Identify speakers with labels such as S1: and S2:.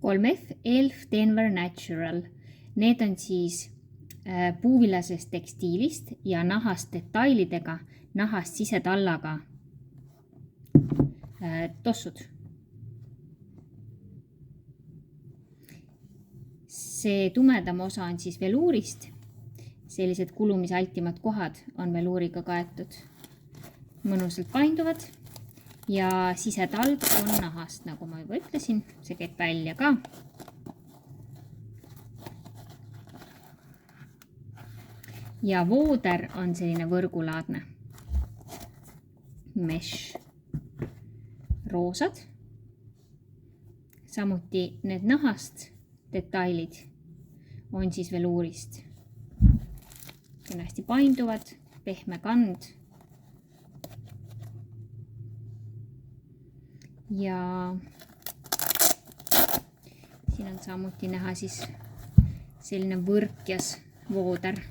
S1: 3F Elf Denver Natural. Need on siis puuvillasest tekstiilist ja nahast detailidega, nahast sisetallaga tossud. See tumedam osa on siis veluurist. Sellised kulumisaltimad kohad on veluuriga kaetud. Mõnusalt painduvad ja sisetalg on nahast, nagu ma juba ütlesin. See käib välja ka. Ja vooder on selline võrgulaadne. Mesh. Roosad. Samuti need nahast detailid on siis veluurist. See on hästi painduvad, pehme kand. Ja siin on samuti näha siis selline võrkjas vooder.